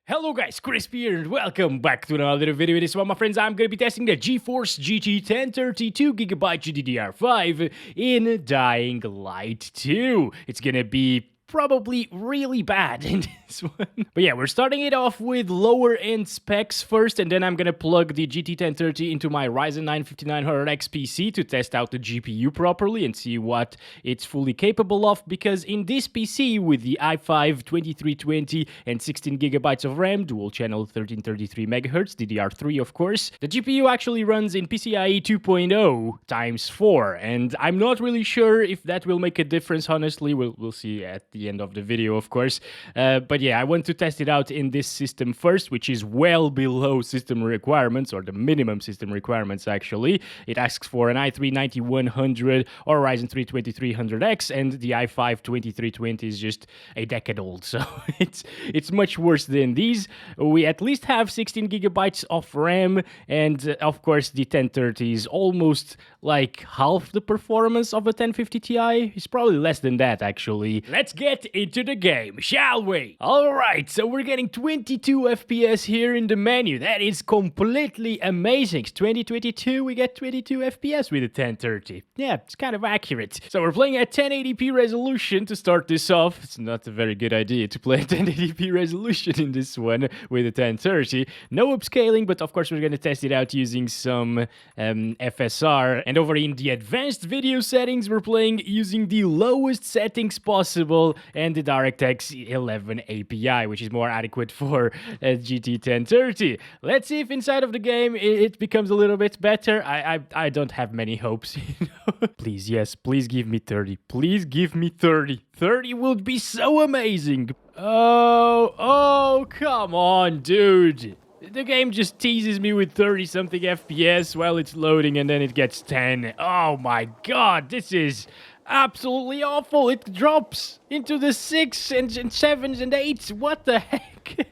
Hello guys, Chris here and welcome back to another video. This one, my friends, I'm going to be testing the GeForce GT 1032GB GDDR5 in Dying Light 2. It's going to be probably really bad in this one. But yeah, we're starting it off with lower end specs first, and then I'm gonna plug the GT 1030 into my Ryzen 9 5900X PC to test out the GPU properly and see what it's fully capable of, because in this PC with the i5 2320 and 16GB of RAM, dual channel 1333 MHz, DDR3 of course, the GPU actually runs in PCIe 2.0 times 4, and I'm not really sure if that will make a difference, honestly. We'll see at the end of the video, of course. But yeah, I want to test it out in this system first, which is well below system requirements, or the minimum system requirements actually. It asks for an i3-9100 or Ryzen 3 2300X, and the i5 2320 is just a decade old, so it's much worse than these. We at least have 16GB of RAM, and of course the 1030 is almost like half the performance of a 1050 Ti. It's probably less than that actually. Let's get into the game, shall we? Alright, so we're getting 22 FPS here in the menu. That is completely amazing. 2022, we get 22 FPS with a 1030. Yeah, it's kind of accurate. So we're playing at 1080p resolution to start this off. It's not a very good idea to play at 1080p resolution in this one with a 1030. No upscaling, but of course we're going to test it out using some FSR. And over in the advanced video settings, we're playing using the lowest settings possible and the DirectX 11 API, which is more adequate for GT 1030. Let's see if inside of the game it becomes a little bit better. I don't have many hopes, you know? Please, yes, please give me 30. Please give me 30. 30 would be so amazing. Oh, come on, dude. The game just teases me with 30-something FPS while it's loading, and then it gets 10. Oh my god, this is absolutely awful. It drops into the 6s and 7s and 8s. What the heck?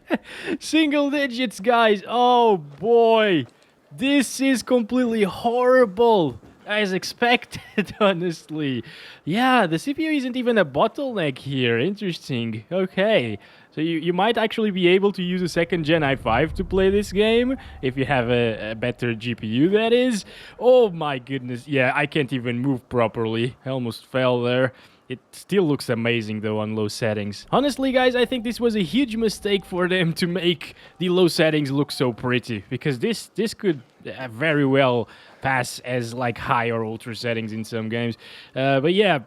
Single digits, guys. Oh boy. This is completely horrible. As expected, honestly. Yeah, the CPU isn't even a bottleneck here. Interesting. Okay. So you might actually be able to use a second gen i5 to play this game, if you have a better GPU, that is. Oh my goodness. Yeah, I can't even move properly. I almost fell there. It still looks amazing though on low settings. Honestly, guys, I think this was a huge mistake for them to make the low settings look so pretty, because this could very well pass as like high or ultra settings in some games. But yeah,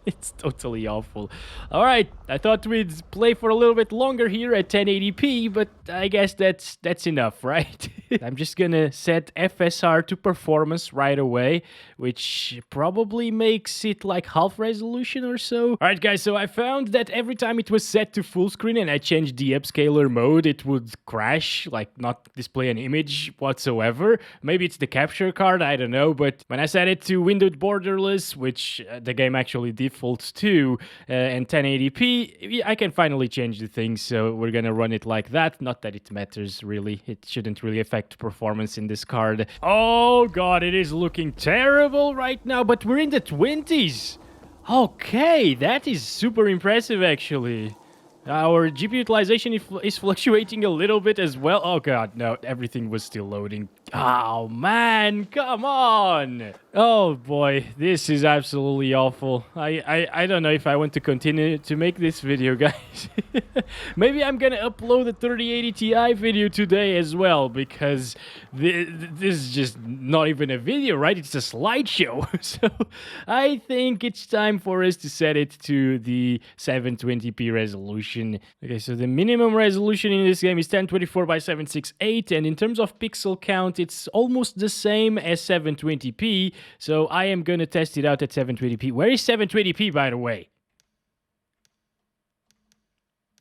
it's totally awful. All right, I thought we'd play for a little bit longer here at 1080p, but I guess that's enough, right? I'm just gonna set FSR to performance right away, which probably makes it like half resolution or so. All right, guys, so I found that every time it was set to full screen and I changed the upscaler mode, it would crash, like not display an image whatsoever. Maybe it's the capture card, I don't know, but when I set it to windowed borderless, which the game actually defaults to, and 1080p, I can finally change the things, so we're gonna run it like that. Not that it matters, really. It shouldn't really affect performance in this card. Oh god, it is looking terrible right now, but we're in the 20s. Okay, that is super impressive, actually. Our GPU utilization is fluctuating a little bit as well. Oh god, no, everything was still loading. Oh man, come on. Oh boy, this is absolutely awful. I don't know if I want to continue to make this video, guys. Maybe I'm gonna upload the 3080 Ti video today as well, because this is just not even a video, right? It's a slideshow. So I think it's time for us to set it to the 720p resolution. Okay, so the minimum resolution in this game is 1024 by 768, and in terms of pixel count, it's almost the same as 720p, so I am gonna test it out at 720p. Where is 720p, by the way?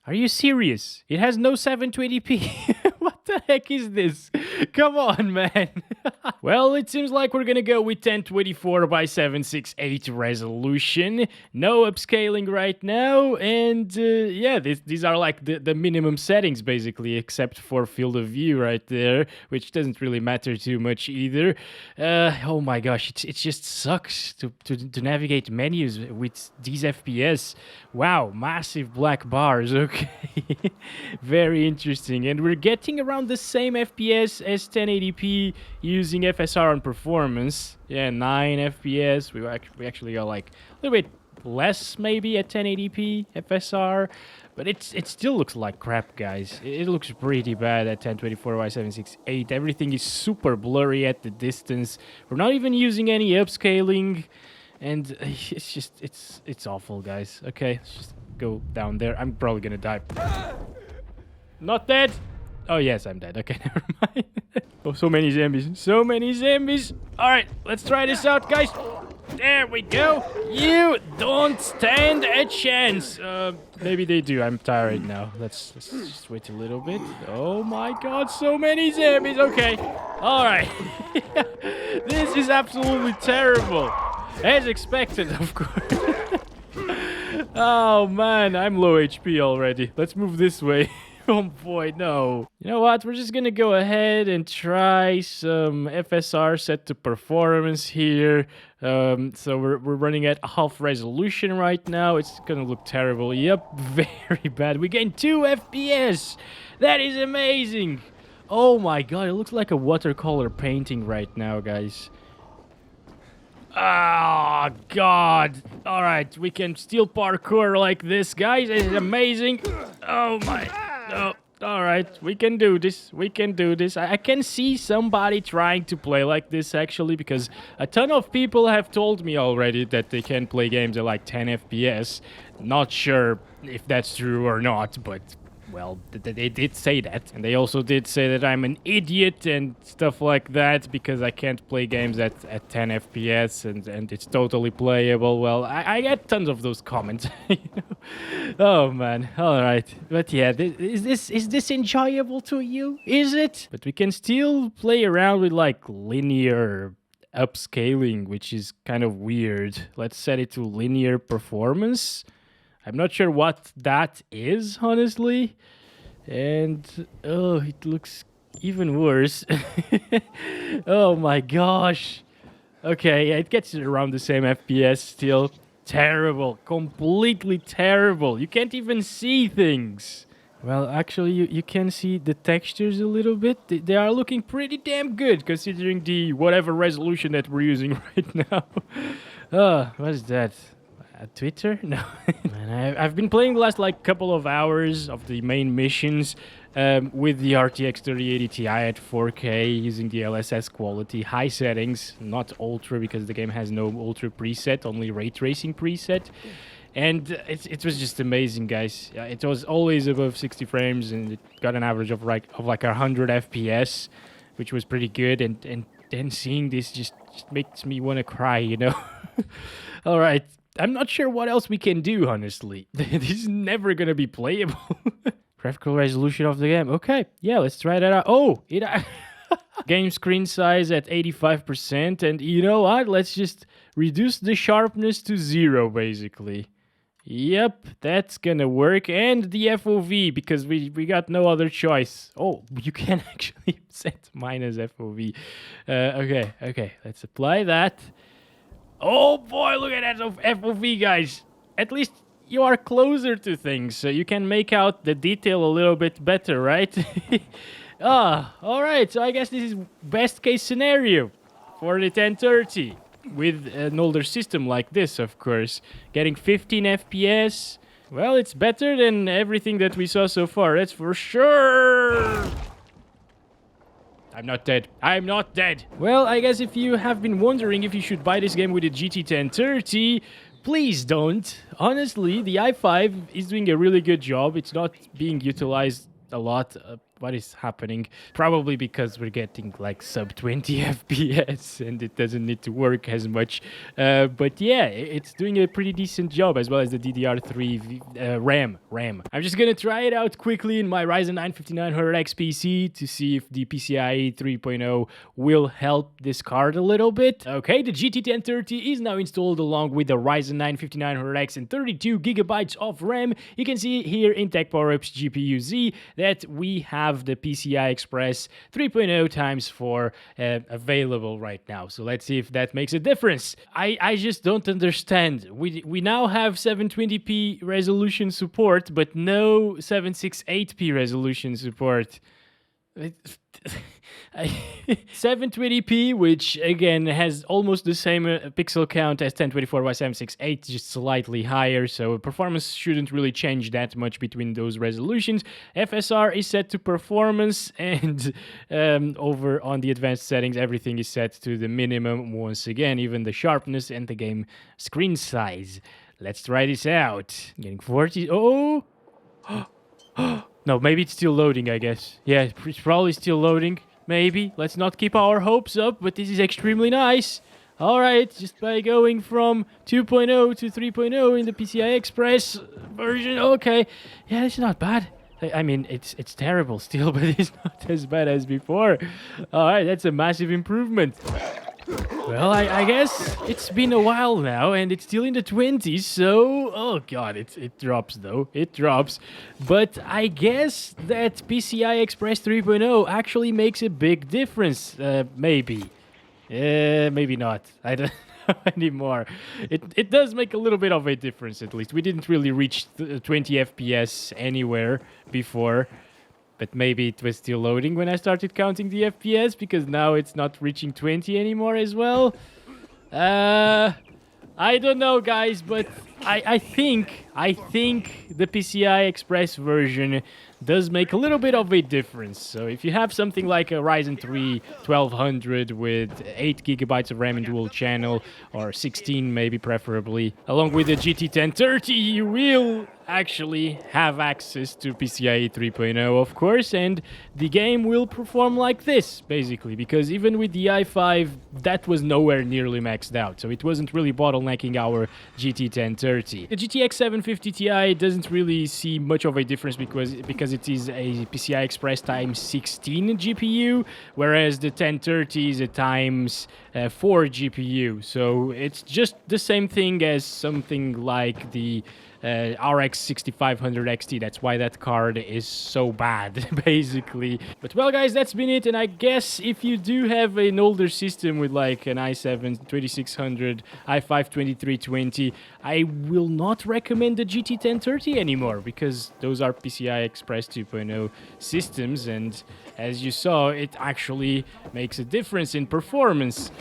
Are you serious? It has no 720p. What the heck is this? Come on, man. Well, it seems like we're gonna go with 1024 by 768 resolution. No upscaling right now, and yeah, these are like the minimum settings basically, except for field of view right there, which doesn't really matter too much either. Oh my gosh, it just sucks to navigate menus with these FPS. Wow, massive black bars. Okay, very interesting, and we're getting around the same FPS as 1080p using FSR on performance. Yeah, 9 FPS. We actually got like a little bit less maybe at 1080p FSR, but it still looks like crap, guys. It looks pretty bad at 1024 by 768. Everything is super blurry at the distance. We're not even using any upscaling, and it's just it's awful, guys. Okay, let's just go down there. I'm probably gonna die. Not dead. Oh, yes, I'm dead. Okay, never mind. Oh, so many zombies. So many zombies. All right, let's try this out, guys. There we go. You don't stand a chance. Maybe they do. I'm tired now. Let's just wait a little bit. Oh, my God. So many zombies. Okay. All right. This is absolutely terrible. As expected, of course. Oh, man. I'm low HP already. Let's move this way. Oh boy, no. You know what? We're just gonna go ahead and try some FSR set to performance here. So we're running at half resolution right now. It's gonna look terrible. Yep, very bad. We gained 2 FPS. That is amazing. Oh my god, it looks like a watercolor painting right now, guys. Oh god. All right, we can still parkour like this, guys. It's amazing. Oh my. Oh, all right, we can do this. We can do this. I can see somebody trying to play like this, actually, because a ton of people have told me already that they can play games at like 10 FPS. Not sure if that's true or not, but, well, they did say that. And they also did say that I'm an idiot and stuff like that because I can't play games at 10 FPS and it's totally playable. Well, I get tons of those comments. You know? Oh, man. All right. But yeah, is this enjoyable to you? Is it? But we can still play around with like linear upscaling, which is kind of weird. Let's set it to linear performance. I'm not sure what that is, honestly. And, oh, it looks even worse. Oh my gosh. Okay, yeah, it gets around the same FPS still. Terrible. Completely terrible. You can't even see things. Well, actually, you can see the textures a little bit. They are looking pretty damn good, considering the whatever resolution that we're using right now. Oh, what is that? Twitter? No. Man, I've been playing the last like couple of hours of the main missions with the RTX 3080 Ti at 4K using the LSS quality, high settings, not ultra because the game has no ultra preset, only ray tracing preset. And it was just amazing, guys. It was always above 60 frames and it got an average of like 100 FPS, which was pretty good. And then seeing this just makes me want to cry, you know. All right. I'm not sure what else we can do, honestly. This is never gonna be playable. Graphical resolution of the game. Okay, yeah, let's try that out. Oh, game screen size at 85%. And you know what? Let's just reduce the sharpness to 0, basically. Yep, that's gonna work. And the FOV, because we got no other choice. Oh, you can actually set minus FOV. Okay, let's apply that. Oh boy, look at that FOV, guys. At least you are closer to things, so you can make out the detail a little bit better, right? Alright, so I guess this is best case scenario for the 1030. With an older system like this, of course. Getting 15 FPS. Well, it's better than everything that we saw so far, that's for sure. I'm not dead. I'm not dead. Well, I guess if you have been wondering if you should buy this game with a GT 1030, please don't. Honestly, the i5 is doing a really good job. It's not being utilized a lot what is happening? Probably because we're getting like sub 20 FPS and it doesn't need to work as much. But yeah, it's doing a pretty decent job, as well as the DDR3 RAM. I'm just gonna try it out quickly in my Ryzen 9 5900X PC to see if the PCIe 3.0 will help this card a little bit. Okay, the GT 1030 is now installed along with the Ryzen 9 5900X and 32 gigabytes of RAM. You can see here in Tech Power-Ups GPU Z that we have the PCI Express 3.0 times 4 available right now. So let's see if that makes a difference. I just don't understand. We now have 720p resolution support, but no 768p resolution support. 720p, which again has almost the same pixel count as 1024 by 768, just slightly higher, so performance shouldn't really change that much between those resolutions. FSR is set to performance, and over on the advanced settings, everything is set to the minimum once again, even the sharpness and the game screen size. Let's try this out. Getting 40. Oh! No, maybe it's still loading, I guess. Yeah, it's probably still loading. Maybe. Let's not keep our hopes up, but this is extremely nice. Alright, just by going from 2.0 to 3.0 in the PCI Express version. Okay. Yeah, it's not bad. I mean, it's terrible still, but it's not as bad as before. Alright, that's a massive improvement. Well, I guess it's been a while now, and it's still in the 20s, so... Oh, God, it drops, though. It drops. But I guess that PCI Express 3.0 actually makes a big difference. Maybe. Maybe not. I don't know anymore. It does make a little bit of a difference, at least. We didn't really reach 20 FPS anywhere before. But maybe it was still loading when I started counting the FPS, because now it's not reaching 20 anymore as well. I don't know, guys, but I think the PCI Express version does make a little bit of a difference. So if you have something like a Ryzen 3 1200 with 8 gigabytes of RAM in dual channel, or 16 maybe preferably, along with the GT 1030, you will actually have access to PCIe 3.0, of course, and the game will perform like this, basically, because even with the i5, that was nowhere nearly maxed out, so it wasn't really bottlenecking our GT 1030. The GTX 750 Ti doesn't really see much of a difference because it is a PCI Express times 16 GPU, whereas the 1030 is a times 4 GPU, so it's just the same thing as something like the RX 6500 XT. That's why that card is so bad, basically. But well, guys, that's been it. And I guess if you do have an older system with like an i7 2600, i5 2320, I will not recommend the GT 1030 anymore, because those are PCI Express 2.0 systems, and as you saw, it actually makes a difference in performance.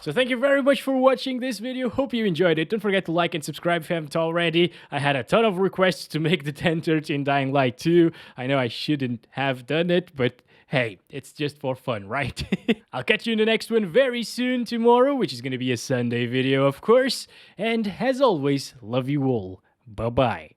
So thank you very much for watching this video. Hope you enjoyed it. Don't forget to like and subscribe if you haven't already. I had a ton of requests to make the 1030 in Dying Light 2. I know I shouldn't have done it, but hey, it's just for fun, right? I'll catch you in the next one very soon tomorrow, which is going to be a Sunday video, of course. And as always, love you all. Bye-bye.